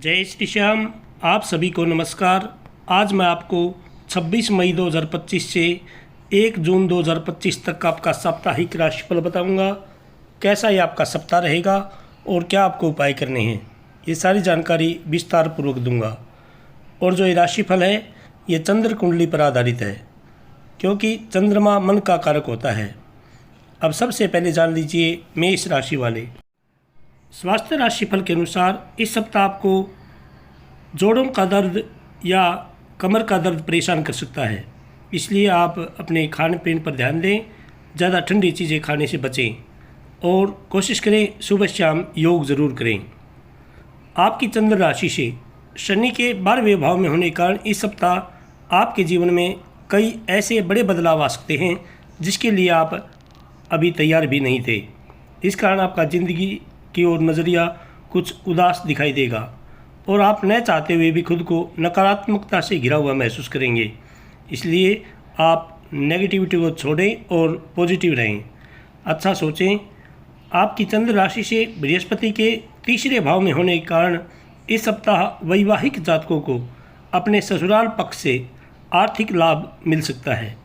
जय श्री श्याम। आप सभी को नमस्कार। आज मैं आपको 26 मई 2025 से 1 जून 2025 तक का आपका साप्ताहिक राशिफल बताऊंगा। कैसा ये आपका सप्ताह रहेगा और क्या आपको उपाय करने हैं, ये सारी जानकारी विस्तार पूर्वक दूंगा। और जो ये राशिफल है ये चंद्र कुंडली पर आधारित है, क्योंकि चंद्रमा मन का कारक होता है। अब सबसे पहले जान लीजिए मेष राशि वाले। स्वास्थ्य राशिफल के अनुसार इस सप्ताह आपको जोड़ों का दर्द या कमर का दर्द परेशान कर सकता है, इसलिए आप अपने खान पीन पर ध्यान दें। ज़्यादा ठंडी चीज़ें खाने से बचें और कोशिश करें सुबह शाम योग ज़रूर करें। आपकी चंद्र राशि से शनि के 12वें भाव में होने के कारण इस सप्ताह आपके जीवन में कई ऐसे बड़े बदलाव आ सकते हैं जिसके लिए आप अभी तैयार भी नहीं थे। इस कारण आपका ज़िंदगी की ओर नज़रिया कुछ उदास दिखाई देगा और आप न चाहते हुए भी खुद को नकारात्मकता से घिरा हुआ महसूस करेंगे। इसलिए आप नेगेटिविटी को छोड़ें और पॉजिटिव रहें, अच्छा सोचें। आपकी चंद्र राशि से बृहस्पति के 3रे भाव में होने के कारण इस सप्ताह वैवाहिक जातकों को अपने ससुराल पक्ष से आर्थिक लाभ मिल सकता है,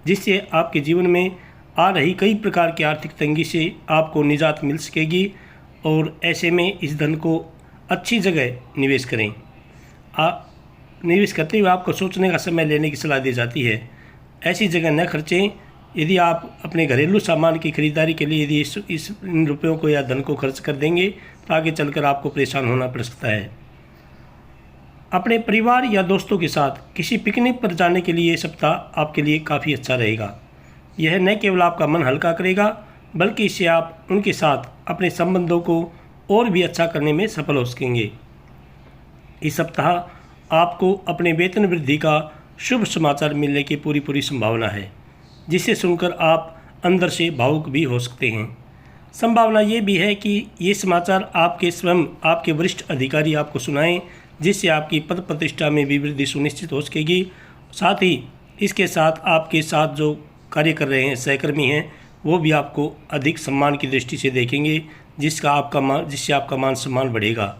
जिससे आपके जीवन में आ रही कई प्रकार की आर्थिक तंगी से आपको निजात मिल सकेगी। और ऐसे में इस धन को अच्छी जगह निवेश करें। निवेश करते हुए आपको सोचने का समय लेने की सलाह दी जाती है। ऐसी जगह न खर्चें। यदि आप अपने घरेलू सामान की खरीदारी के लिए यदि इन रुपयों को या धन को खर्च कर देंगे तो आगे चलकर आपको परेशान होना पड़ सकता है। अपने परिवार या दोस्तों के साथ किसी पिकनिक पर जाने के लिए ये सप्ताह आपके लिए काफ़ी अच्छा रहेगा। यह न केवल आपका मन हल्का करेगा बल्कि इससे आप उनके साथ अपने संबंधों को और भी अच्छा करने में सफल हो सकेंगे। इस सप्ताह आपको अपने वेतन वृद्धि का शुभ समाचार मिलने की पूरी संभावना है, जिसे सुनकर आप अंदर से भावुक भी हो सकते हैं। संभावना ये भी है कि ये समाचार आपके स्वयं आपके वरिष्ठ अधिकारी आपको सुनाएं, जिससे आपकी पद प्रतिष्ठा में भी वृद्धि सुनिश्चित हो सकेगी। साथ ही इसके साथ आपके साथ जो कार्य कर रहे हैं सहकर्मी हैं, वो भी आपको अधिक सम्मान की दृष्टि से देखेंगे, जिससे आपका मान सम्मान बढ़ेगा।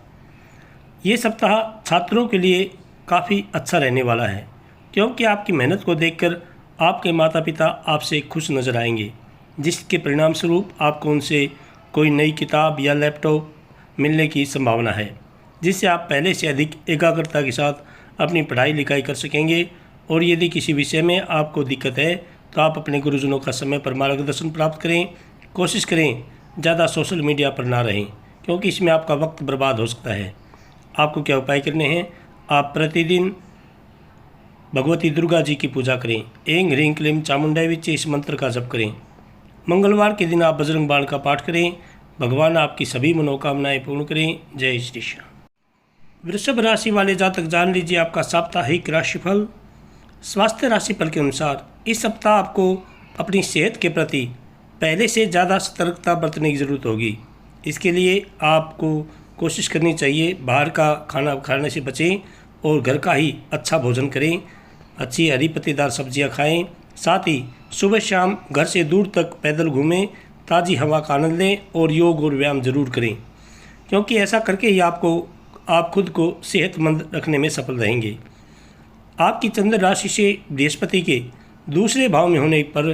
ये सप्ताह छात्रों के लिए काफ़ी अच्छा रहने वाला है, क्योंकि आपकी मेहनत को देखकर आपके माता पिता आपसे खुश नज़र आएंगे, जिसके परिणाम स्वरूप आपको उनसे कोई नई किताब या लैपटॉप मिलने की संभावना है, जिससे आप पहले से अधिक एकाग्रता के साथ अपनी पढ़ाई लिखाई कर सकेंगे। और यदि किसी विषय में आपको दिक्कत है तो आप अपने गुरुजनों का समय पर मार्गदर्शन प्राप्त करें। कोशिश करें ज़्यादा सोशल मीडिया पर ना रहें, क्योंकि इसमें आपका वक्त बर्बाद हो सकता है। आपको क्या उपाय करने हैं? आप प्रतिदिन भगवती दुर्गा जी की पूजा करें। ऐं ह्रीं क्लीं चामुंडाई विच्चे इस मंत्र का जप करें। मंगलवार के दिन आप बजरंग बाण का पाठ करें। भगवान आपकी सभी मनोकामनाएं पूर्ण करें। जय श्री श्याम। वृषभ राशि वाले जातक जान लीजिए आपका साप्ताहिक राशिफल। स्वास्थ्य राशिफल के अनुसार इस सप्ताह आपको अपनी सेहत के प्रति पहले से ज़्यादा सतर्कता बरतने की ज़रूरत होगी। इसके लिए आपको कोशिश करनी चाहिए बाहर का खाना खाने से बचें और घर का ही अच्छा भोजन करें। अच्छी हरी पत्तेदार सब्जियां खाएं। साथ ही सुबह शाम घर से दूर तक पैदल घूमें, ताज़ी हवा का आनंद लें और योग और व्यायाम ज़रूर करें, क्योंकि ऐसा करके ही आप खुद को सेहतमंद रखने में सफल रहेंगे। आपकी चंद्र राशि से बृहस्पति के 2रे भाव में होने पर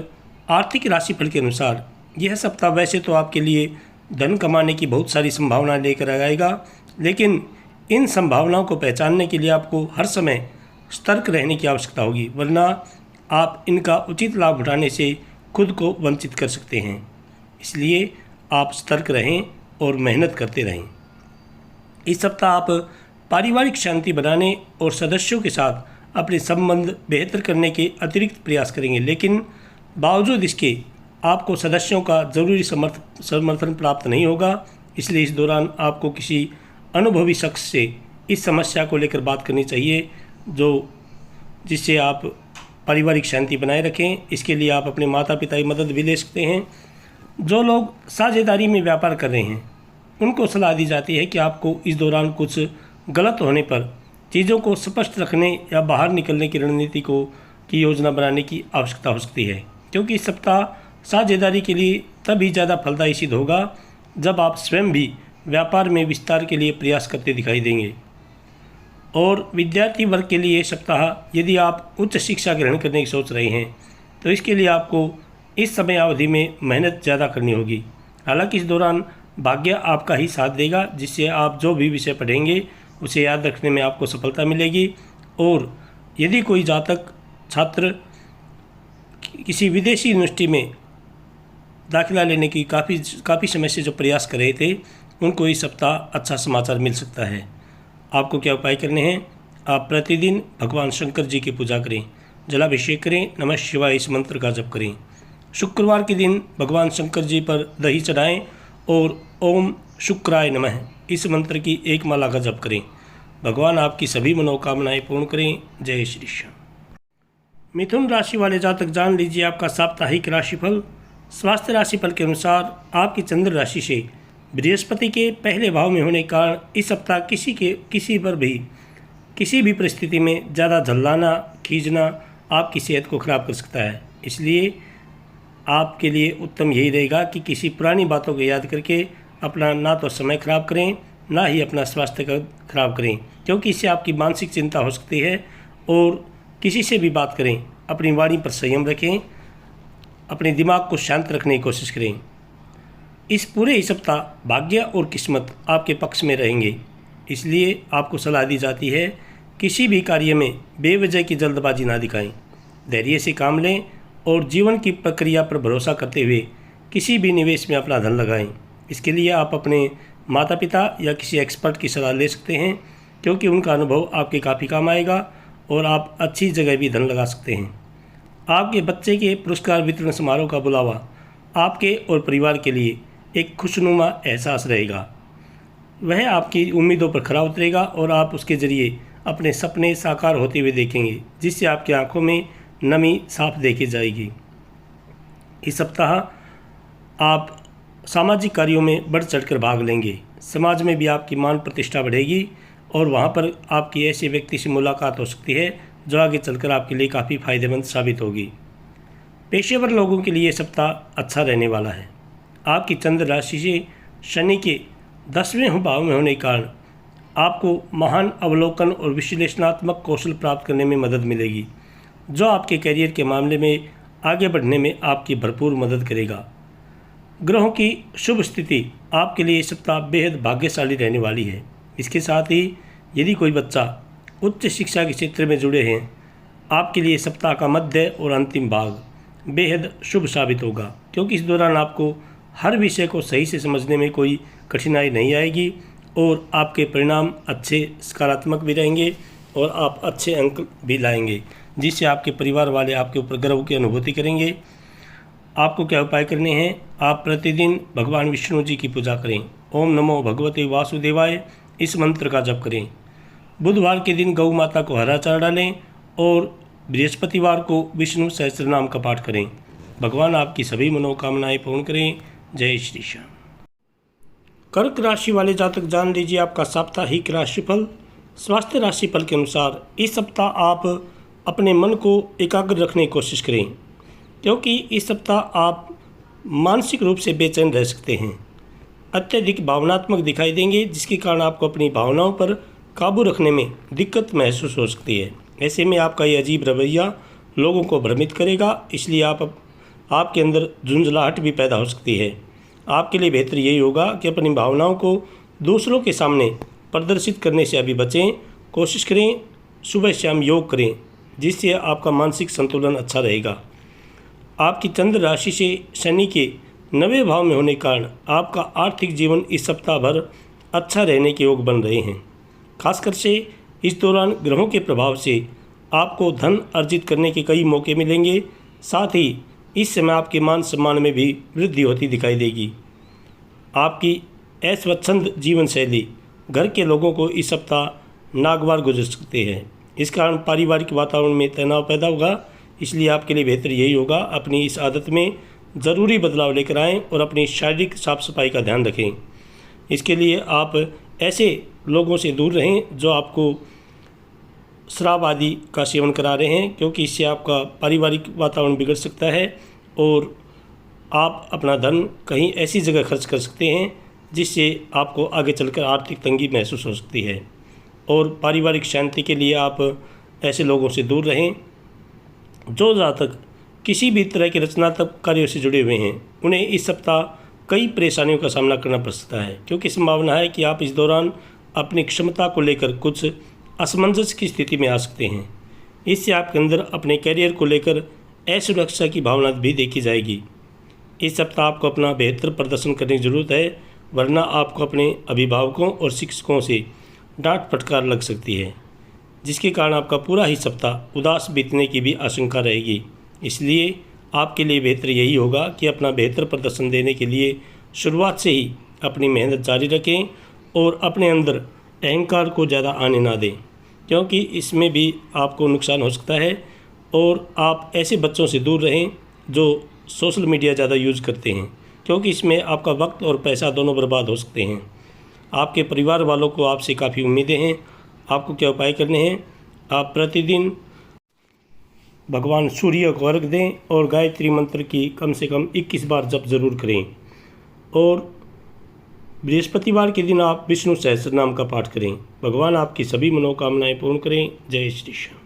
आर्थिक राशिफल के अनुसार यह सप्ताह वैसे तो आपके लिए धन कमाने की बहुत सारी संभावनाएं लेकर आएगा, लेकिन इन संभावनाओं को पहचानने के लिए आपको हर समय सतर्क रहने की आवश्यकता होगी, वरना आप इनका उचित लाभ उठाने से खुद को वंचित कर सकते हैं। इसलिए आप सतर्क रहें और मेहनत करते रहें। इस सप्ताह आप पारिवारिक शांति बनाने और सदस्यों के साथ अपने संबंध बेहतर करने के अतिरिक्त प्रयास करेंगे, लेकिन बावजूद इसके आपको सदस्यों का ज़रूरी समर्थन प्राप्त नहीं होगा। इसलिए इस दौरान आपको किसी अनुभवी शख्स से इस समस्या को लेकर बात करनी चाहिए, जिससे आप पारिवारिक शांति बनाए रखें। इसके लिए आप अपने माता पिता की मदद भी ले सकते हैं। जो लोग साझेदारी में व्यापार कर रहे हैं उनको सलाह दी जाती है कि आपको इस दौरान कुछ गलत होने पर चीज़ों को स्पष्ट रखने या बाहर निकलने की रणनीति की योजना बनाने की आवश्यकता हो सकती है, क्योंकि इस सप्ताह साझेदारी के लिए तभी ज़्यादा फलदायी सिद्ध होगा जब आप स्वयं भी व्यापार में विस्तार के लिए प्रयास करते दिखाई देंगे। और विद्यार्थी वर्ग के लिए सप्ताह, यदि आप उच्च शिक्षा ग्रहण करने की सोच रहे हैं तो इसके लिए आपको इस समय अवधि में मेहनत ज़्यादा करनी होगी। हालांकि इस दौरान भाग्य आपका ही साथ देगा, जिससे आप जो भी विषय पढ़ेंगे उसे याद रखने में आपको सफलता मिलेगी। और यदि कोई जातक छात्र किसी विदेशी यूनिवर्सिटी में दाखिला लेने की काफ़ी समय से जो प्रयास कर रहे थे, उनको इस सप्ताह अच्छा समाचार मिल सकता है। आपको क्या उपाय करने हैं? आप प्रतिदिन भगवान शंकर जी की पूजा करें, जलाभिषेक करें, नमः शिवाय इस मंत्र का जप करें। शुक्रवार के दिन भगवान शंकर जी पर दही चढ़ाएं और ओम शुक्राय नमः इस मंत्र की एक माला का जप करें। भगवान आपकी सभी मनोकामनाएं पूर्ण करें। जय श्री श्याम। मिथुन राशि वाले जातक जान लीजिए आपका साप्ताहिक राशिफल। स्वास्थ्य राशिफल के अनुसार आपकी चंद्र राशि से बृहस्पति के पहले भाव में होने के कारण इस सप्ताह किसी भी परिस्थिति में ज़्यादा झल्लाना, खींचना आपकी सेहत को खराब कर सकता है। इसलिए आपके लिए उत्तम यही रहेगा कि किसी पुरानी बातों को याद करके अपना ना तो समय खराब करें, ना ही अपना स्वास्थ्य का खराब करें, क्योंकि इससे आपकी मानसिक चिंता हो सकती है। और किसी से भी बात करें, अपनी वाणी पर संयम रखें, अपने दिमाग को शांत रखने की कोशिश करें। इस पूरे ही सप्ताह भाग्य और किस्मत आपके पक्ष में रहेंगे, इसलिए आपको सलाह दी जाती है किसी भी कार्य में बेवजह की जल्दबाजी ना दिखाएं। धैर्य से काम लें और जीवन की प्रक्रिया पर भरोसा करते हुए किसी भी निवेश में अपना धन लगाएं। इसके लिए आप अपने माता पिता या किसी एक्सपर्ट की सलाह ले सकते हैं, क्योंकि उनका अनुभव आपके काफ़ी काम आएगा और आप अच्छी जगह भी धन लगा सकते हैं। आपके बच्चे के पुरस्कार वितरण समारोह का बुलावा आपके और परिवार के लिए एक खुशनुमा एहसास रहेगा। वह आपकी उम्मीदों पर खरा उतरेगा और आप उसके ज़रिए अपने सपने साकार होते हुए देखेंगे, जिससे आपकी आंखों में नमी साफ देखी जाएगी। इस सप्ताह आप सामाजिक कार्यों में बढ़ चढ़कर भाग लेंगे। समाज में भी आपकी मान प्रतिष्ठा बढ़ेगी और वहाँ पर आपकी ऐसे व्यक्ति से मुलाकात हो सकती है जो आगे चलकर आपके लिए काफ़ी फायदेमंद साबित होगी। पेशेवर लोगों के लिए सप्ताह अच्छा रहने वाला है। आपकी चंद्र राशि से शनि के 10वें भाव में होने के कारण आपको महान अवलोकन और विश्लेषणात्मक कौशल प्राप्त करने में मदद मिलेगी, जो आपके करियर के मामले में आगे बढ़ने में आपकी भरपूर मदद करेगा। ग्रहों की शुभ स्थिति आपके लिए इस सप्ताह बेहद भाग्यशाली रहने वाली है। इसके साथ ही यदि कोई बच्चा उच्च शिक्षा के क्षेत्र में जुड़े हैं, आपके लिए सप्ताह का मध्य और अंतिम भाग बेहद शुभ साबित होगा, क्योंकि इस दौरान आपको हर विषय को सही से समझने में कोई कठिनाई नहीं आएगी और आपके परिणाम अच्छे सकारात्मक भी रहेंगे और आप अच्छे अंक भी लाएंगे, जिससे आपके परिवार वाले आपके ऊपर गर्व की अनुभूति करेंगे। आपको क्या उपाय करने हैं? आप प्रतिदिन भगवान विष्णु जी की पूजा करें। ओम नमो भगवते वासुदेवाय इस मंत्र का जप करें। बुधवार के दिन गौ माता को हरा चारा डालें और बृहस्पतिवार को विष्णु सहस्त्रनाम का पाठ करें। भगवान आपकी सभी मनोकामनाएं पूर्ण करें। जय श्री श्याम। कर्क राशि वाले जातक जान लीजिए आपका साप्ताहिक राशिफल। स्वास्थ्य राशिफल के अनुसार इस सप्ताह आप अपने मन को एकाग्र रखने की कोशिश करें, क्योंकि इस सप्ताह आप मानसिक रूप से बेचैन रह सकते हैं। अत्यधिक भावनात्मक दिखाई देंगे, जिसके कारण आपको अपनी भावनाओं पर काबू रखने में दिक्कत महसूस हो सकती है। ऐसे में आपका ये अजीब रवैया लोगों को भ्रमित करेगा, इसलिए आपके अंदर झुंझलाहट भी पैदा हो सकती है। आपके लिए बेहतर यही होगा कि अपनी भावनाओं को दूसरों के सामने प्रदर्शित करने से अभी बचें। कोशिश करें सुबह शाम योग करें, जिससे आपका मानसिक संतुलन अच्छा रहेगा। आपकी चंद्र राशि से शनि के 9वें भाव में होने के कारण आपका आर्थिक जीवन इस सप्ताह भर अच्छा रहने के योग बन रहे हैं। खासकर से इस दौरान ग्रहों के प्रभाव से आपको धन अर्जित करने के कई मौके मिलेंगे। साथ ही इस समय आपके मान सम्मान में भी वृद्धि होती दिखाई देगी। आपकी अस्वच्छंद जीवन शैली घर के लोगों को इस सप्ताह नागवार गुजर सकते हैं। इस कारण पारिवारिक वातावरण में तनाव पैदा होगा, इसलिए आपके लिए बेहतर यही होगा अपनी इस आदत में ज़रूरी बदलाव लेकर आएँ और अपनी शारीरिक साफ सफाई का ध्यान रखें। इसके लिए आप ऐसे लोगों से दूर रहें जो आपको शराब आदि का सेवन करा रहे हैं, क्योंकि इससे आपका पारिवारिक वातावरण बिगड़ सकता है और आप अपना धन कहीं ऐसी जगह खर्च कर सकते हैं जिससे आपको आगे चलकर आर्थिक तंगी महसूस हो सकती है। और पारिवारिक शांति के लिए आप ऐसे लोगों से दूर रहें जो जातक किसी भी तरह के रचनात्मक कार्यों से जुड़े हुए हैं। उन्हें इस सप्ताह कई परेशानियों का सामना करना पड़ सकता है, क्योंकि संभावना है कि आप इस दौरान अपनी क्षमता को लेकर कुछ असमंजस की स्थिति में आ सकते हैं। इससे आपके अंदर अपने करियर को लेकर असुरक्षा की भावना भी देखी जाएगी। इस सप्ताह आपको अपना बेहतर प्रदर्शन करने की ज़रूरत है, वरना आपको अपने अभिभावकों और शिक्षकों से डांट फटकार लग सकती है, जिसके कारण आपका पूरा ही सप्ताह उदास बीतने की भी आशंका रहेगी। इसलिए आपके लिए बेहतर यही होगा कि अपना बेहतर प्रदर्शन देने के लिए शुरुआत से ही अपनी मेहनत जारी रखें और अपने अंदर अहंकार को ज़्यादा आने ना दें, क्योंकि इसमें भी आपको नुकसान हो सकता है। और आप ऐसे बच्चों से दूर रहें जो सोशल मीडिया ज़्यादा यूज़ करते हैं, क्योंकि इसमें आपका वक्त और पैसा दोनों बर्बाद हो सकते हैं। आपके परिवार वालों को आपसे काफ़ी उम्मीदें हैं। आपको क्या उपाय करने हैं? आप प्रतिदिन भगवान सूर्य को अर्घ दें और गायत्री मंत्र की कम से कम 21 बार जप जरूर करें। और बृहस्पतिवार के दिन आप विष्णु सहस्त्रनाम का पाठ करें। भगवान आपकी सभी मनोकामनाएं पूर्ण करें। जय श्री श्याम।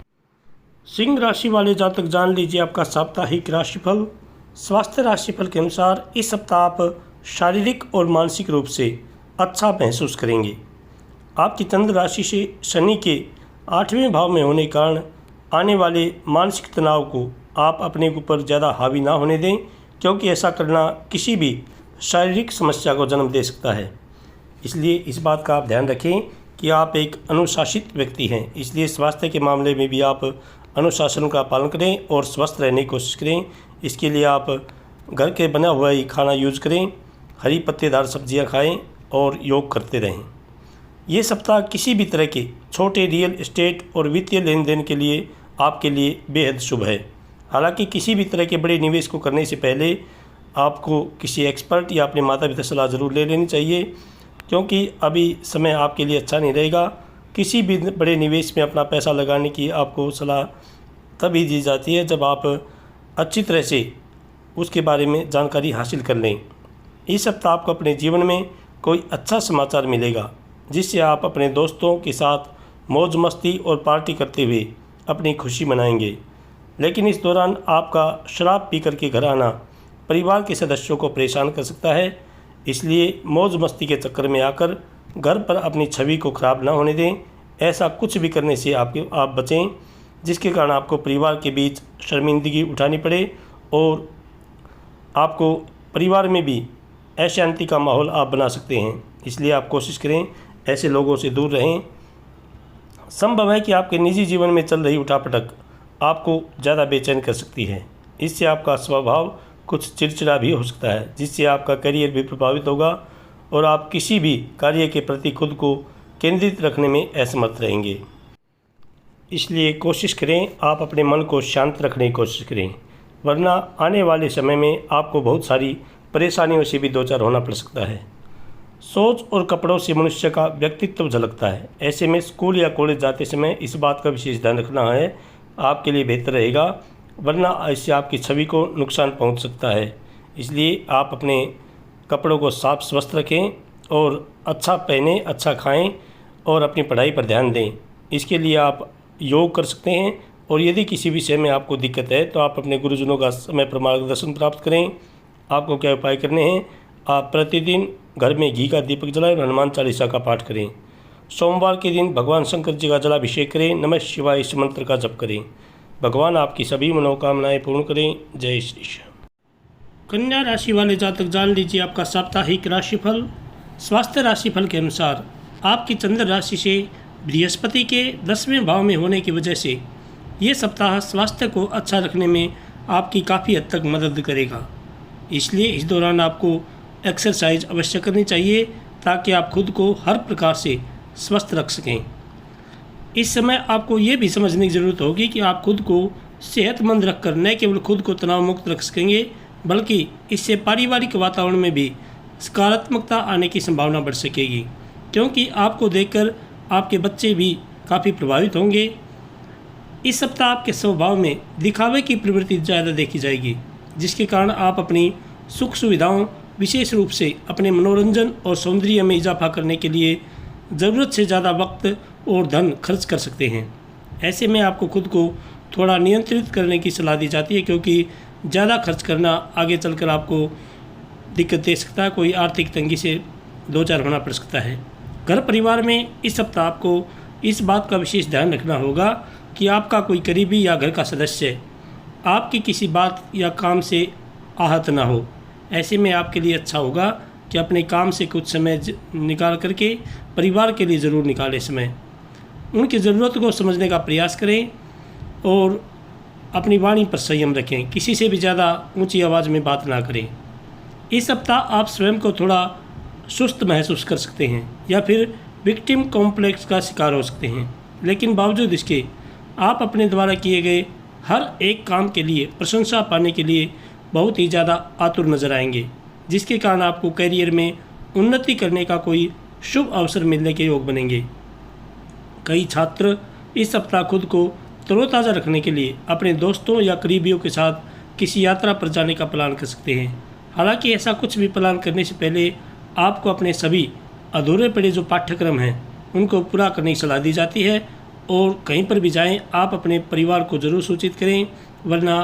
सिंह राशि वाले जातक जान लीजिए आपका साप्ताहिक राशिफल। स्वास्थ्य राशिफल के अनुसार इस सप्ताह आप शारीरिक और मानसिक रूप से अच्छा महसूस करेंगे। आपकी चंद्र राशि से शनि के 8वें भाव में होने के कारण आने वाले मानसिक तनाव को आप अपने ऊपर ज़्यादा हावी ना होने दें, क्योंकि ऐसा करना किसी भी शारीरिक समस्या को जन्म दे सकता है। इसलिए इस बात का आप ध्यान रखें कि आप एक अनुशासित व्यक्ति हैं। इसलिए स्वास्थ्य के मामले में भी आप अनुशासन का पालन करें और स्वस्थ रहने की कोशिश करें। इसके लिए आप घर के बना हुआ ही खाना यूज़ करें, हरी पत्तेदार सब्जियां खाएं और योग करते रहें। ये सप्ताह किसी भी तरह के छोटे रियल एस्टेट और वित्तीय लेन देन के लिए आपके लिए बेहद शुभ है। हालांकि किसी भी तरह के बड़े निवेश को करने से पहले आपको किसी एक्सपर्ट या अपने माता पिता सलाह ज़रूर ले लेनी चाहिए, क्योंकि अभी समय आपके लिए अच्छा नहीं रहेगा। किसी भी बड़े निवेश में अपना पैसा लगाने की आपको सलाह तभी दी जाती है जब आप अच्छी तरह से उसके बारे में जानकारी हासिल कर लें। इस सप्ताह आपको अपने जीवन में कोई अच्छा समाचार मिलेगा, जिससे आप अपने दोस्तों के साथ मौज मस्ती और पार्टी करते हुए अपनी खुशी मनाएंगे। लेकिन इस दौरान आपका शराब पी कर के घर आना परिवार के सदस्यों को परेशान कर सकता है। इसलिए मौज मस्ती के चक्कर में आकर घर पर अपनी छवि को ख़राब ना होने दें। ऐसा कुछ भी करने से आप बचें जिसके कारण आपको परिवार के बीच शर्मिंदगी उठानी पड़े और आपको परिवार में भी अशांति का माहौल आप बना सकते हैं। इसलिए आप कोशिश करें ऐसे लोगों से दूर रहें। संभव है कि आपके निजी जीवन में चल रही उठापटक आपको ज़्यादा बेचैन कर सकती है। इससे आपका स्वभाव कुछ चिड़चिड़ा भी हो सकता है, जिससे आपका करियर भी प्रभावित होगा और आप किसी भी कार्य के प्रति खुद को केंद्रित रखने में असमर्थ रहेंगे। इसलिए कोशिश करें आप अपने मन को शांत रखने की कोशिश करें, वरना आने वाले समय में आपको बहुत सारी परेशानियों से भी दो चार होना पड़ सकता है। सोच और कपड़ों से मनुष्य का व्यक्तित्व झलकता है। ऐसे में स्कूल या कॉलेज जाते समय इस बात का विशेष ध्यान रखना है, आपके लिए बेहतर रहेगा, वरना इससे आपकी छवि को नुकसान पहुंच सकता है। इसलिए आप अपने कपड़ों को साफ स्वस्थ रखें और अच्छा पहनें, अच्छा खाएं और अपनी पढ़ाई पर ध्यान दें। इसके लिए आप योग कर सकते हैं और यदि किसी विषय में आपको दिक्कत है तो आप अपने गुरुजनों का समय पर मार्गदर्शन प्राप्त करें। आपको क्या उपाय करने हैं? आप प्रतिदिन घर में घी का दीपक जलाएं और हनुमान चालीसा का पाठ करें। सोमवार के दिन भगवान शंकर जी का जलाभिषेक करें। नमः शिवाय इस मंत्र का जप करें। भगवान आपकी सभी मनोकामनाएं पूर्ण करें। जय श्री श्याम। कन्या राशि वाले जातक जान लीजिए आपका साप्ताहिक राशिफल। स्वास्थ्य राशिफल के अनुसार आपकी चंद्र राशि से बृहस्पति के 10वें भाव में होने की वजह से ये सप्ताह स्वास्थ्य को अच्छा रखने में आपकी काफ़ी हद तक मदद करेगा। इसलिए इस दौरान आपको एक्सरसाइज अवश्य करनी चाहिए ताकि आप खुद को हर प्रकार से स्वस्थ रख सकें। इस समय आपको ये भी समझने की ज़रूरत होगी कि आप खुद को सेहतमंद रखकर न केवल खुद को तनाव मुक्त रख सकेंगे, बल्कि इससे पारिवारिक वातावरण में भी सकारात्मकता आने की संभावना बढ़ सकेगी, क्योंकि आपको देखकर आपके बच्चे भी काफ़ी प्रभावित होंगे। इस सप्ताह आपके स्वभाव में दिखावे की प्रवृत्ति ज़्यादा देखी जाएगी, जिसके कारण आप अपनी सुख सुविधाओं, विशेष रूप से अपने मनोरंजन और सौंदर्य में इजाफा करने के लिए ज़रूरत से ज़्यादा वक्त और धन खर्च कर सकते हैं। ऐसे में आपको खुद को थोड़ा नियंत्रित करने की सलाह दी जाती है, क्योंकि ज़्यादा खर्च करना आगे चलकर आपको दिक्कत दे सकता है, कोई आर्थिक तंगी से दो चार होना पड़ सकता है। घर परिवार में इस सप्ताह आपको इस बात का विशेष ध्यान रखना होगा कि आपका कोई करीबी या घर का सदस्य आपकी किसी बात या काम से आहत ना हो। ऐसे में आपके लिए अच्छा होगा कि अपने काम से कुछ समय निकाल करके परिवार के लिए ज़रूर निकालें समय। उनकी ज़रूरत को समझने का प्रयास करें और अपनी वाणी पर संयम रखें। किसी से भी ज़्यादा ऊंची आवाज़ में बात ना करें। इस सप्ताह आप स्वयं को थोड़ा सुस्त महसूस कर सकते हैं या फिर विक्टिम कॉम्प्लेक्स का शिकार हो सकते हैं, लेकिन बावजूद इसके आप अपने द्वारा किए गए हर एक काम के लिए प्रशंसा पाने के लिए बहुत ही ज़्यादा आतुर नजर आएंगे, जिसके कारण आपको करियर में उन्नति करने का कोई शुभ अवसर मिलने के योग बनेंगे। कई छात्र इस सप्ताह खुद को तरोताज़ा रखने के लिए अपने दोस्तों या करीबियों के साथ किसी यात्रा पर जाने का प्लान कर सकते हैं। हालांकि ऐसा कुछ भी प्लान करने से पहले आपको अपने सभी अधूरे पड़े जो पाठ्यक्रम हैं उनको पूरा करने की सलाह दी जाती है, और कहीं पर भी जाएं आप अपने परिवार को ज़रूर सूचित करें, वरना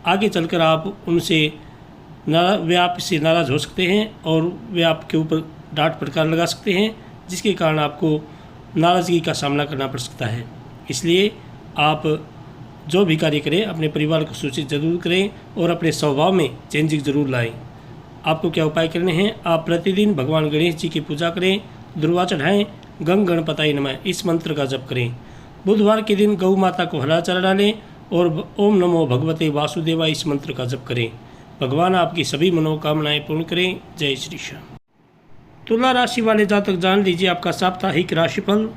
आगे चलकर आप उनसे वे आपसे नाराज़ हो सकते हैं और वे आपके ऊपर डांट फटकार लगा सकते हैं, जिसके कारण आपको नाराज़गी का सामना करना पड़ सकता है। इसलिए आप जो भी कार्य करें अपने परिवार को सूचित ज़रूर करें और अपने स्वभाव में चेंजिंग ज़रूर लाएं। आपको क्या उपाय करने हैं? आप प्रतिदिन भगवान गणेश जी की पूजा करें, दुर्वा चढ़ाएँ, गंग गणपताय नमः इस मंत्र का जप करें। बुधवार के दिन गौ माता को हरा चढ़ा डालें और ओम नमो भगवते वासुदेवाय इस मंत्र का जप करें। भगवान आपकी सभी मनोकामनाएं पूर्ण करें। जय श्री श्याम। तुला राशि वाले जातक जान लीजिए आपका साप्ताहिक राशिफल।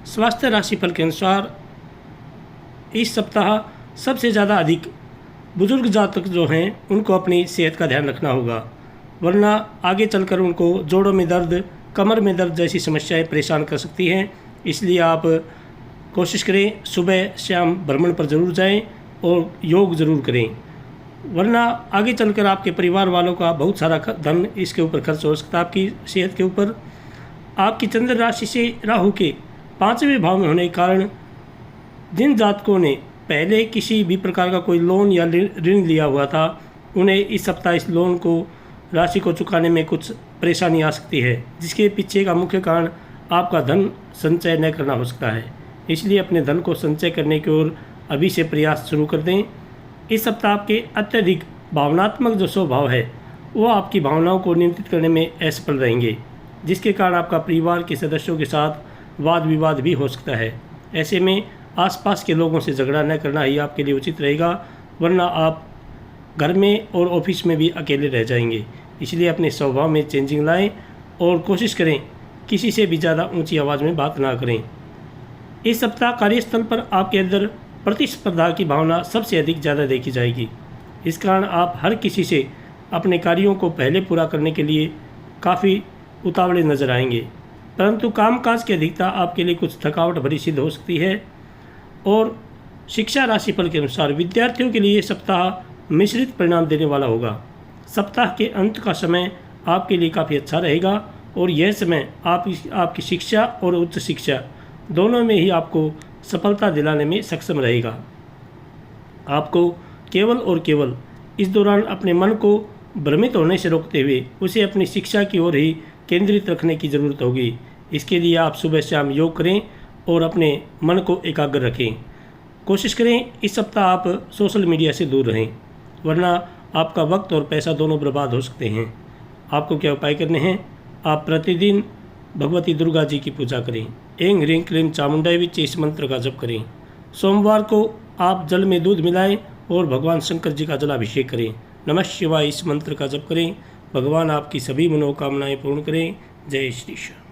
स्वास्थ्य राशिफल के अनुसार इस सप्ताह सबसे ज़्यादा अधिक बुजुर्ग जातक जो हैं उनको अपनी सेहत का ध्यान रखना होगा, वरना आगे चलकर उनको जोड़ों में दर्द, कमर में दर्द जैसी समस्याएं परेशान कर सकती हैं। इसलिए आप कोशिश करें सुबह शाम भ्रमण पर ज़रूर जाएं और योग ज़रूर करें, वरना आगे चलकर आपके परिवार वालों का बहुत सारा धन इसके ऊपर खर्च हो सकता है आपकी सेहत के ऊपर। आपकी चंद्र राशि से राहु के 5वें भाव में होने के कारण जिन जातकों ने पहले किसी भी प्रकार का कोई लोन या ऋण लिया हुआ था, उन्हें इस सप्ताह इस लोन को राशि को चुकाने में कुछ परेशानी आ सकती है, जिसके पीछे का मुख्य कारण आपका धन संचय न करना हो सकता है। इसलिए अपने धन को संचय करने की ओर अभी से प्रयास शुरू कर दें। इस सप्ताह आपके अत्यधिक भावनात्मक जो स्वभाव है वो आपकी भावनाओं को नियंत्रित करने में असफल रहेंगे, जिसके कारण आपका परिवार के सदस्यों के साथ वाद विवाद भी हो सकता है। ऐसे में आसपास के लोगों से झगड़ा न करना ही आपके लिए उचित रहेगा, वरना आप घर में और ऑफिस में भी अकेले रह जाएंगे। इसलिए अपने स्वभाव में चेंजिंग लाएं और कोशिश करें किसी से भी ज़्यादा ऊंची आवाज़ में बात ना करें। इस सप्ताह कार्यस्थल पर आपके अंदर प्रतिस्पर्धा की भावना सबसे अधिक ज़्यादा देखी जाएगी। इस कारण आप हर किसी से अपने कार्यों को पहले पूरा करने के लिए काफ़ी उतावले नजर आएंगे, परंतु कामकाज की अधिकता आपके लिए कुछ थकावट भरी सिद्ध हो सकती है। और शिक्षा राशिफल के अनुसार विद्यार्थियों के लिए ये सप्ताह मिश्रित परिणाम देने वाला होगा। सप्ताह के अंत का समय आपके लिए काफ़ी अच्छा रहेगा और यह समय आपकी शिक्षा और उच्च शिक्षा दोनों में ही आपको सफलता दिलाने में सक्षम रहेगा। आपको केवल और केवल इस दौरान अपने मन को भ्रमित होने से रोकते हुए उसे अपनी शिक्षा की ओर ही केंद्रित रखने की ज़रूरत होगी। इसके लिए आप सुबह शाम योग करें और अपने मन को एकाग्र रखें। कोशिश करें इस सप्ताह आप सोशल मीडिया से दूर रहें, वरना आपका वक्त और पैसा दोनों बर्बाद हो सकते हैं। आपको क्या उपाय करने हैं? आप प्रतिदिन भगवती दुर्गा जी की पूजा करें। ऐं ह्रीं क्लीं चामुंडाय विच इस मंत्र का जप करें। सोमवार को आप जल में दूध मिलाएं और भगवान शंकर जी का जलाभिषेक करें। नमः शिवाय इस मंत्र का जप करें। भगवान आपकी सभी मनोकामनाएं पूर्ण करें। जय श्री श्याम।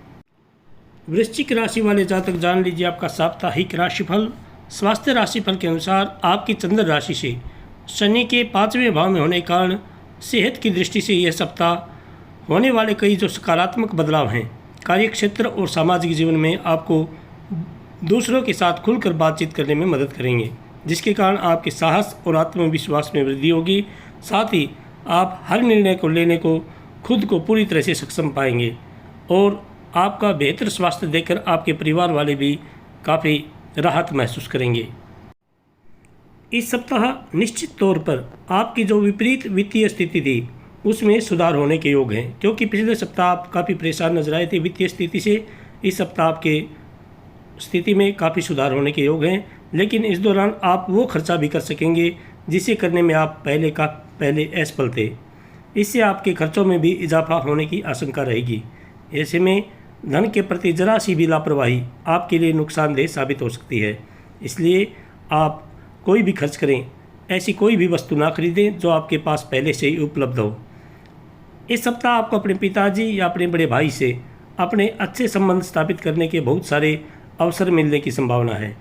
वृश्चिक राशि वाले जातक जान लीजिए आपका साप्ताहिक राशिफल। स्वास्थ्य राशिफल के अनुसार आपकी चंद्र राशि से शनि के 5वें भाव में होने के कारण सेहत की दृष्टि से यह सप्ताह होने वाले कई जो सकारात्मक बदलाव हैं कार्यक्षेत्र और सामाजिक जीवन में आपको दूसरों के साथ खुलकर बातचीत करने में मदद करेंगे, जिसके कारण आपके साहस और आत्मविश्वास में वृद्धि होगी। साथ ही आप हर निर्णय को लेने को खुद को पूरी तरह से सक्षम पाएंगे और आपका बेहतर स्वास्थ्य देखकर आपके परिवार वाले भी काफ़ी राहत महसूस करेंगे। इस सप्ताह निश्चित तौर पर आपकी जो विपरीत वित्तीय स्थिति थी उसमें सुधार होने के योग हैं, क्योंकि पिछले सप्ताह आप काफ़ी परेशान नजर आए थे वित्तीय स्थिति से। इस सप्ताह आपके स्थिति में काफ़ी सुधार होने के योग हैं, लेकिन इस दौरान आप वो खर्चा भी कर सकेंगे जिसे करने में आप पहले असफल थे। इससे आपके खर्चों में भी इजाफा होने की आशंका रहेगी। ऐसे में धन के प्रति जरा सी भी लापरवाही आपके लिए नुकसानदेह साबित हो सकती है। इसलिए आप कोई भी खर्च करें, ऐसी कोई भी वस्तु ना खरीदें जो आपके पास पहले से ही उपलब्ध हो। इस सप्ताह आपको अपने पिताजी या अपने बड़े भाई से अपने अच्छे संबंध स्थापित करने के बहुत सारे अवसर मिलने की संभावना है।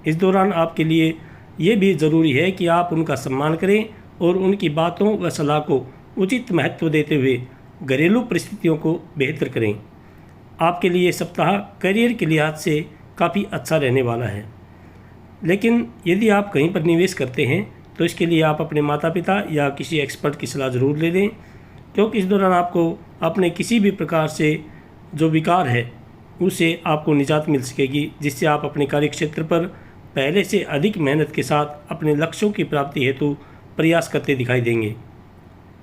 इस दौरान आपके लिए ये भी ज़रूरी है कि आप उनका सम्मान करें और उनकी बातों व सलाह को उचित महत्व देते हुए घरेलू परिस्थितियों को बेहतर करें। आपके लिए सप्ताह करियर के लिहाज से काफ़ी अच्छा रहने वाला है, लेकिन यदि आप कहीं पर निवेश करते हैं तो इसके लिए आप अपने माता पिता या किसी एक्सपर्ट की सलाह ज़रूर ले लें, क्योंकि इस दौरान आपको अपने किसी भी प्रकार से जो विकार है उससे आपको निजात मिल सकेगी, जिससे आप अपने कार्यक्षेत्र पर पहले से अधिक मेहनत के साथ अपने लक्ष्यों की प्राप्ति हेतु प्रयास करते दिखाई देंगे।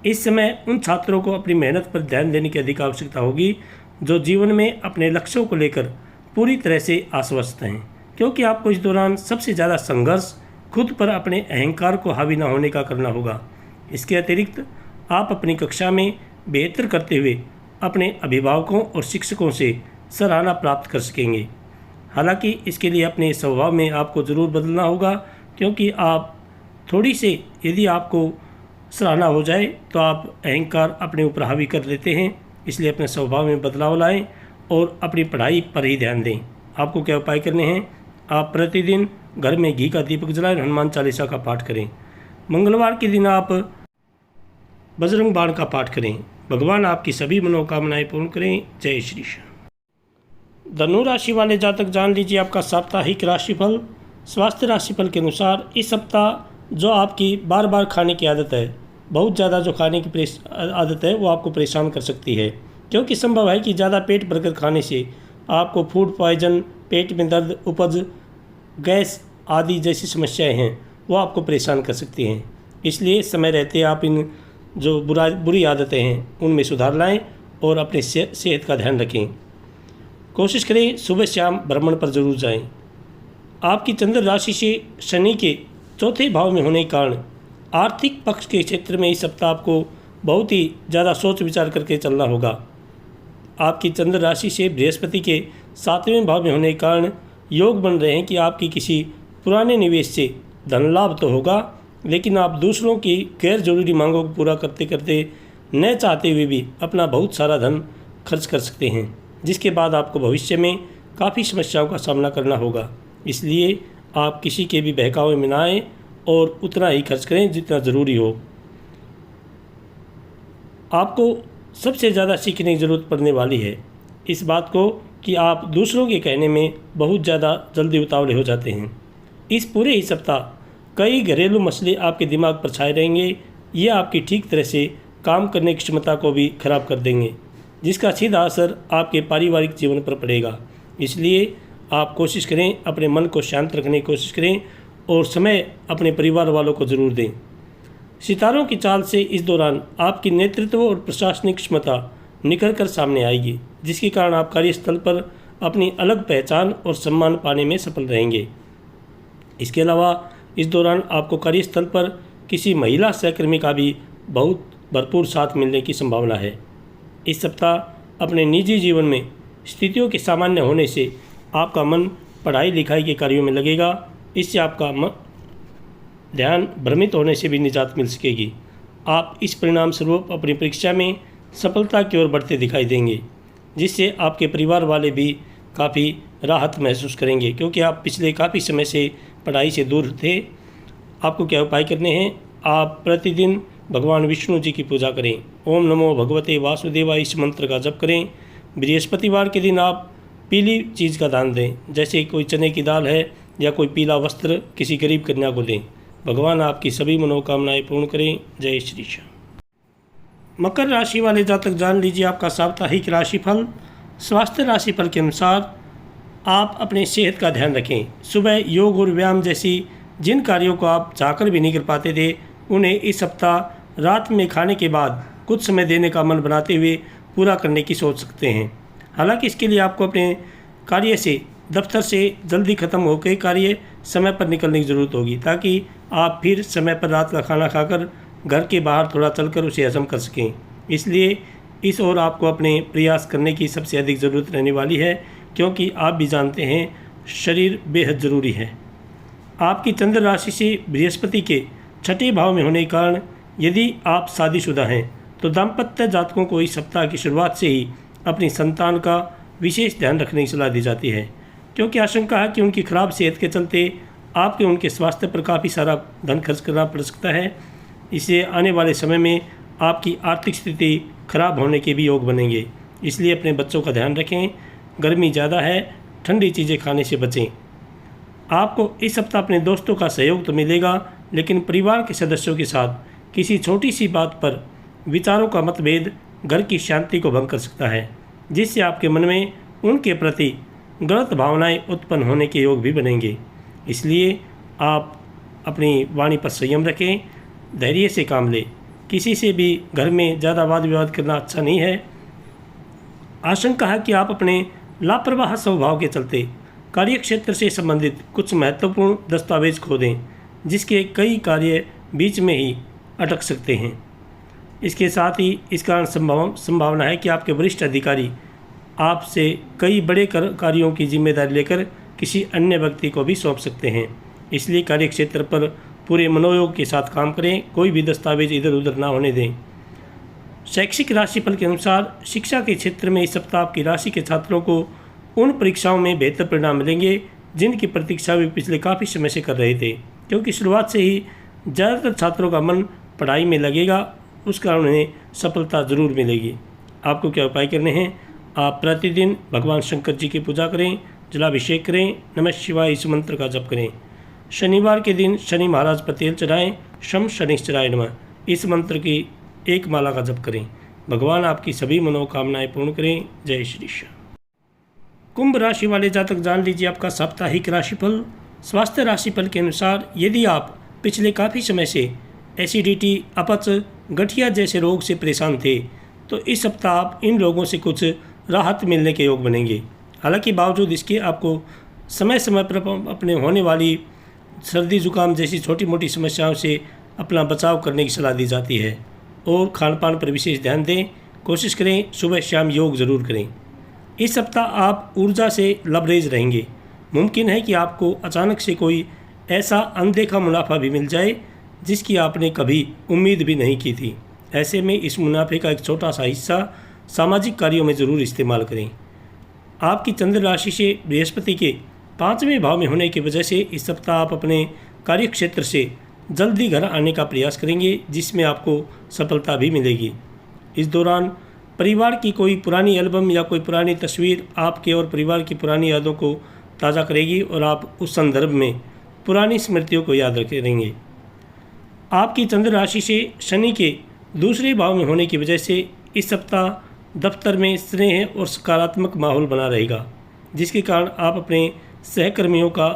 इस समय उन छात्रों को अपनी मेहनत पर ध्यान देने की अधिक आवश्यकता होगी जो जीवन में अपने लक्ष्यों को लेकर पूरी तरह से आश्वस्त हैं, क्योंकि आपको इस दौरान सबसे ज़्यादा संघर्ष खुद पर अपने अहंकार को हावी न होने का करना होगा। इसके अतिरिक्त आप अपनी कक्षा में बेहतर करते हुए अपने अभिभावकों और शिक्षकों से सराहना प्राप्त कर सकेंगे। हालांकि इसके लिए अपने स्वभाव में आपको ज़रूर बदलना होगा, क्योंकि आप थोड़ी से यदि आपको सराहना हो जाए तो आप अहंकार अपने ऊपर हावी कर लेते हैं। इसलिए अपने स्वभाव में बदलाव लाएं और अपनी पढ़ाई पर ही ध्यान दें। आपको क्या उपाय करने हैं? आप प्रतिदिन घर में घी का दीपक जलाएं, हनुमान चालीसा का पाठ करें। मंगलवार के दिन आप बजरंग बाण का पाठ करें। भगवान आपकी सभी मनोकामनाएं पूर्ण करें। जय श्री श्याम। धनु राशि वाले जातक जान लीजिए आपका साप्ताहिक राशिफल। स्वास्थ्य राशिफल के अनुसार इस सप्ताह जो आपकी बार बार खाने की आदत है, बहुत ज़्यादा जो खाने की आदत है वो आपको परेशान कर सकती है, क्योंकि संभव है कि ज़्यादा पेट भरकर खाने से आपको फूड पॉइजन, पेट में दर्द, उपज, गैस आदि जैसी समस्याएं हैं वो आपको परेशान कर सकती हैं। इसलिए समय रहते आप इन जो बुरी आदतें हैं उनमें सुधार लाएं और अपने सेहत का ध्यान रखें। कोशिश करें सुबह शाम भ्रमण पर जरूर जाएं। आपकी चंद्र राशि से शनि के चौथे भाव में होने के कारण आर्थिक पक्ष के क्षेत्र में इस सप्ताह आपको बहुत ही ज़्यादा सोच विचार करके चलना होगा। आपकी चंद्र राशि से बृहस्पति के 7वें भाव में होने के कारण योग बन रहे हैं कि आपकी किसी पुराने निवेश से धन लाभ तो होगा, लेकिन आप दूसरों की गैर जरूरी मांगों को पूरा करते करते न चाहते हुए भी अपना बहुत सारा धन खर्च कर सकते हैं, जिसके बाद आपको भविष्य में काफ़ी समस्याओं का सामना करना होगा। इसलिए आप किसी के भी बहकावे में ना आएं और उतना ही खर्च करें जितना ज़रूरी हो। आपको सबसे ज़्यादा सीखने की ज़रूरत पड़ने वाली है इस बात को कि आप दूसरों के कहने में बहुत ज़्यादा जल्दी उतावले हो जाते हैं। इस पूरे ही सप्ताह कई घरेलू मसले आपके दिमाग पर छाए रहेंगे। ये आपकी ठीक तरह से काम करने की क्षमता को भी खराब कर देंगे, जिसका सीधा असर आपके पारिवारिक जीवन पर पड़ेगा। इसलिए आप कोशिश करें, अपने मन को शांत रखने की कोशिश करें और समय अपने परिवार वालों को ज़रूर दें। सितारों की चाल से इस दौरान आपकी नेतृत्व और प्रशासनिक क्षमता निखर कर सामने आएगी, जिसके कारण आप कार्यस्थल पर अपनी अलग पहचान और सम्मान पाने में सफल रहेंगे। इसके अलावा इस दौरान आपको कार्यस्थल पर किसी महिला सहकर्मी का भी बहुत भरपूर साथ मिलने की संभावना है। इस सप्ताह अपने निजी जीवन में स्थितियों के सामान्य होने से आपका मन पढ़ाई लिखाई के कार्यों में लगेगा। इससे आपका ध्यान भ्रमित होने से भी निजात मिल सकेगी। आप इस परिणाम स्वरूप अपनी परीक्षा में सफलता की ओर बढ़ते दिखाई देंगे, जिससे आपके परिवार वाले भी काफ़ी राहत महसूस करेंगे, क्योंकि आप पिछले काफ़ी समय से पढ़ाई से दूर थे। आपको क्या उपाय करने हैं? आप प्रतिदिन भगवान विष्णु जी की पूजा करें। ओम नमो भगवते वासुदेवाय इस मंत्र का जप करें। बृहस्पतिवार के दिन आप पीली चीज़ का दान दें, जैसे कोई चने की दाल है या कोई पीला वस्त्र किसी गरीब कन्या को दें। भगवान आपकी सभी मनोकामनाएं पूर्ण करें। जय श्री श्याम। मकर राशि वाले जातक जान लीजिए आपका साप्ताहिक राशिफल। स्वास्थ्य राशिफल के अनुसार आप अपने सेहत का ध्यान रखें। सुबह योग और व्यायाम जैसी जिन कार्यों को आप चाहकर भी नहीं कर पाते थे, उन्हें इस सप्ताह रात में खाने के बाद कुछ समय देने का मन बनाते हुए पूरा करने की सोच सकते हैं। हालांकि इसके लिए आपको अपने कार्य से, दफ्तर से जल्दी ख़त्म होकर कार्य समय पर निकलने की ज़रूरत होगी, ताकि आप फिर समय पर रात का खाना खाकर घर के बाहर थोड़ा चलकर उसे हजम कर सकें। इसलिए इस ओर आपको अपने प्रयास करने की सबसे अधिक ज़रूरत रहने वाली है, क्योंकि आप भी जानते हैं शरीर बेहद ज़रूरी है। आपकी चंद्र राशि से बृहस्पति के छठे भाव में होने के कारण यदि आप शादीशुदा हैं तो दाम्पत्य जातकों को इस सप्ताह की शुरुआत से ही अपनी संतान का विशेष ध्यान रखने की सलाह दी जाती है, क्योंकि आशंका है कि उनकी खराब सेहत के चलते आपके उनके स्वास्थ्य पर काफ़ी सारा धन खर्च करना पड़ सकता है। इससे आने वाले समय में आपकी आर्थिक स्थिति खराब होने के भी योग बनेंगे। इसलिए अपने बच्चों का ध्यान रखें। गर्मी ज़्यादा है, ठंडी चीज़ें खाने से बचें। आपको इस सप्ताह अपने दोस्तों का सहयोग तो मिलेगा, लेकिन परिवार के सदस्यों के साथ किसी छोटी सी बात पर विचारों का मतभेद घर की शांति को भंग कर सकता है, जिससे आपके मन में उनके प्रति गलत भावनाएं उत्पन्न होने के योग भी बनेंगे। इसलिए आप अपनी वाणी पर संयम रखें, धैर्य से काम लें। किसी से भी घर में ज़्यादा वाद विवाद करना अच्छा नहीं है। आशंका है कि आप अपने लापरवाह स्वभाव के चलते कार्यक्षेत्र से संबंधित कुछ महत्वपूर्ण दस्तावेज खो दें, जिसके कई कार्य बीच में ही अटक सकते हैं। इसके साथ ही इस कारण संभावना है कि आपके वरिष्ठ अधिकारी आपसे कई बड़े कार्यों की जिम्मेदारी लेकर किसी अन्य व्यक्ति को भी सौंप सकते हैं। इसलिए कार्यक्षेत्र पर पूरे मनोयोग के साथ काम करें, कोई भी दस्तावेज इधर उधर ना होने दें। शैक्षिक राशिफल के अनुसार शिक्षा के क्षेत्र में इस सप्ताह आपकी राशि के छात्रों को उन परीक्षाओं में बेहतर परिणाम मिलेंगे जिनकी प्रतीक्षा वे पिछले काफ़ी समय से कर रहे थे, क्योंकि शुरुआत से ही ज़्यादातर छात्रों का मन पढ़ाई में लगेगा, उस कारण उन्हें सफलता ज़रूर मिलेगी। आपको क्या उपाय करने हैं? आप प्रतिदिन भगवान शंकर जी की पूजा करें, जलाभिषेक करें, नमः शिवाय इस मंत्र का जप करें। शनिवार के दिन शनि महाराज पर तेल चढ़ाएँ, शम शनिश्चराय नमः इस मंत्र की एक माला का जप करें। भगवान आपकी सभी मनोकामनाएं पूर्ण करें। जय श्री श्याम। कुंभ राशि वाले जातक जान लीजिए आपका साप्ताहिक राशिफल। स्वास्थ्य राशिफल के अनुसार यदि आप पिछले काफ़ी समय से एसिडिटी, अपच, गठिया जैसे रोग से परेशान थे, तो इस सप्ताह आप इन रोगों से कुछ राहत मिलने के योग बनेंगे। हालांकि बावजूद इसके आपको समय समय पर अपने होने वाली सर्दी जुकाम जैसी छोटी मोटी समस्याओं से अपना बचाव करने की सलाह दी जाती है और खान पान पर विशेष ध्यान दें। कोशिश करें सुबह शाम योग ज़रूर करें। इस सप्ताह आप ऊर्जा से लबरेज रहेंगे। मुमकिन है कि आपको अचानक से कोई ऐसा अनदेखा मुनाफा भी मिल जाए जिसकी आपने कभी उम्मीद भी नहीं की थी। ऐसे में इस मुनाफे का एक छोटा सा हिस्सा सामाजिक कार्यों में ज़रूर इस्तेमाल करें। आपकी चंद्र राशि से बृहस्पति के 5वें भाव में होने की वजह से इस सप्ताह आप अपने कार्यक्षेत्र से जल्दी घर आने का प्रयास करेंगे, जिसमें आपको सफलता भी मिलेगी। इस दौरान परिवार की कोई पुरानी एल्बम या कोई पुरानी तस्वीर आपके और परिवार की पुरानी यादों को ताज़ा करेगी और आप उस संदर्भ में पुरानी स्मृतियों को याद रखेंगे। आपकी चंद्र राशि से शनि के दूसरे भाव में होने की वजह से इस सप्ताह दफ्तर में स्नेह और सकारात्मक माहौल बना रहेगा, जिसके कारण आप अपने सहकर्मियों का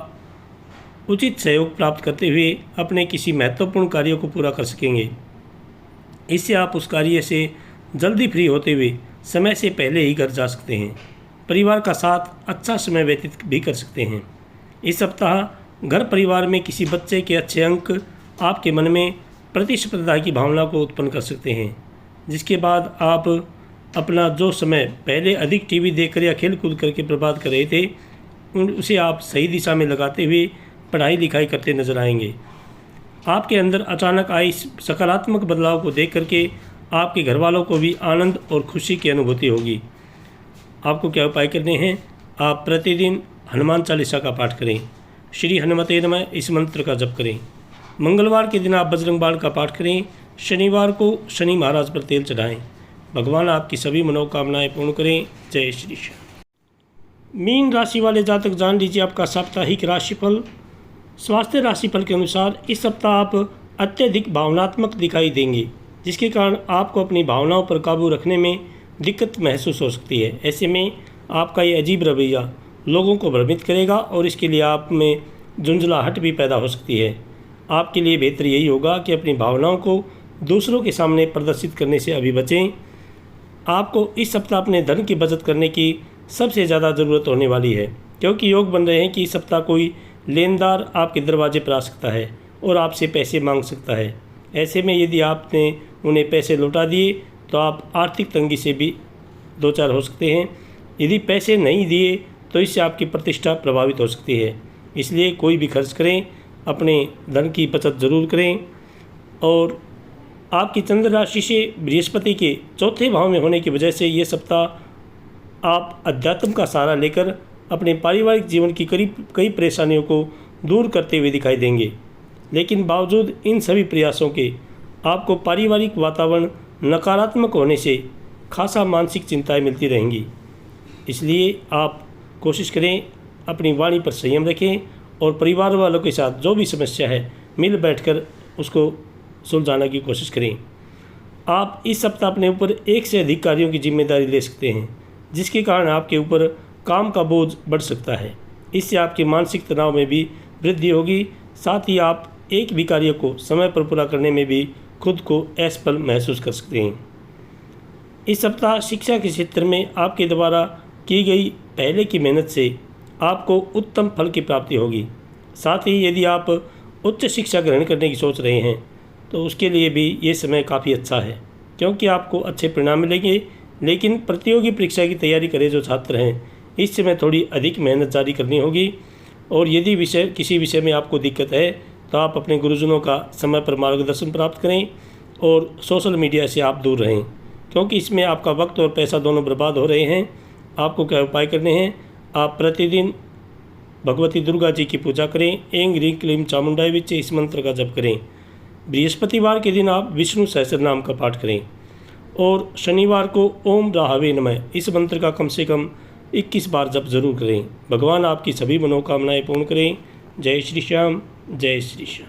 उचित सहयोग प्राप्त करते हुए अपने किसी महत्वपूर्ण कार्यों को पूरा कर सकेंगे। इससे आप उस कार्य से जल्दी फ्री होते हुए समय से पहले ही घर जा सकते हैं। परिवार का साथ अच्छा समय व्यतीत भी कर सकते हैं। इस सप्ताह घर परिवार में किसी बच्चे के अच्छे अंक आपके मन में प्रतिस्पर्धा की भावना को उत्पन्न कर सकते हैं, जिसके बाद आप अपना जो समय पहले अधिक टीवी देखकर या खेल कूद करके बर्बाद कर रहे थे, उसे आप सही दिशा में लगाते हुए पढ़ाई लिखाई करते नजर आएंगे। आपके अंदर अचानक आई सकारात्मक बदलाव को देख करके आपके घर वालों को भी आनंद और खुशी की अनुभूति होगी। आपको क्या उपाय करने हैं? आप प्रतिदिन हनुमान चालीसा का पाठ करें, श्री हनुमते नमः इस मंत्र का जप करें। मंगलवार के दिन आप बजरंग बाण का पाठ करें। शनिवार को शनि महाराज पर तेल चढ़ाएं। भगवान आपकी सभी मनोकामनाएं पूर्ण करें। जय श्री श्याम। मीन राशि वाले जातक जान लीजिए आपका साप्ताहिक राशिफल। स्वास्थ्य राशिफल के अनुसार इस सप्ताह आप अत्यधिक भावनात्मक दिखाई देंगे, जिसके कारण आपको अपनी भावनाओं पर काबू रखने में दिक्कत महसूस हो सकती है। ऐसे में आपका ये अजीब रवैया लोगों को भ्रमित करेगा और इसके लिए आप में झुंझलाहट भी पैदा हो सकती है। आपके लिए बेहतर यही होगा कि अपनी भावनाओं को दूसरों के सामने प्रदर्शित करने से अभी बचें। आपको इस सप्ताह अपने धन की बचत करने की सबसे ज़्यादा ज़रूरत होने वाली है, क्योंकि योग बन रहे हैं कि इस सप्ताह कोई लेनदार आपके दरवाजे पर आ सकता है और आपसे पैसे मांग सकता है। ऐसे में यदि आपने उन्हें पैसे लौटा दिए तो आप आर्थिक तंगी से भी दो चार हो सकते हैं। यदि पैसे नहीं दिए तो इससे आपकी प्रतिष्ठा प्रभावित हो सकती है। इसलिए कोई भी खर्च करें, अपने धन की बचत ज़रूर करें। और आपकी चंद्र राशि से बृहस्पति के चौथे भाव में होने की वजह से ये सप्ताह आप अध्यात्म का सहारा लेकर अपने पारिवारिक जीवन की कई परेशानियों को दूर करते हुए दिखाई देंगे। लेकिन बावजूद इन सभी प्रयासों के आपको पारिवारिक वातावरण नकारात्मक होने से खासा मानसिक चिंताएं मिलती रहेंगी। इसलिए आप कोशिश करें अपनी वाणी पर संयम रखें और परिवार वालों के साथ जो भी समस्या है मिल बैठकर उसको सुलझाने की कोशिश करें। आप इस सप्ताह अपने ऊपर एक से अधिक कार्यों की जिम्मेदारी ले सकते हैं, जिसके कारण आपके ऊपर काम का बोझ बढ़ सकता है। इससे आपके मानसिक तनाव में भी वृद्धि होगी। साथ ही आप एक भी कार्य को समय पर पूरा करने में भी खुद को असफल महसूस कर सकते हैं। इस सप्ताह शिक्षा के क्षेत्र में आपके द्वारा की गई पहले की मेहनत से आपको उत्तम फल की प्राप्ति होगी। साथ ही यदि आप उच्च शिक्षा ग्रहण करने की सोच रहे हैं तो उसके लिए भी ये समय काफ़ी अच्छा है, क्योंकि आपको अच्छे परिणाम मिलेंगे। लेकिन प्रतियोगी परीक्षा की तैयारी करें जो छात्र हैं, इस समय थोड़ी अधिक मेहनत जारी करनी होगी। और यदि किसी विषय में आपको दिक्कत है तो आप अपने गुरुजनों का समय पर मार्गदर्शन प्राप्त करें और सोशल मीडिया से आप दूर रहें, क्योंकि इसमें आपका वक्त और पैसा दोनों बर्बाद हो रहे हैं। आपको क्या उपाय करने हैं? आप प्रतिदिन भगवती दुर्गा जी की पूजा करें। ऐं ह्रीं क्लीं चामुंडाय विच्चे इस मंत्र का जप करें। बृहस्पतिवार के दिन आप विष्णु सहस्रनाम का पाठ करें और शनिवार को ओम राहवे नमः इस मंत्र का कम से कम 21 बार जप जरूर करें। भगवान आपकी सभी मनोकामनाएं पूर्ण करें। जय श्री श्याम, जय श्री श्याम।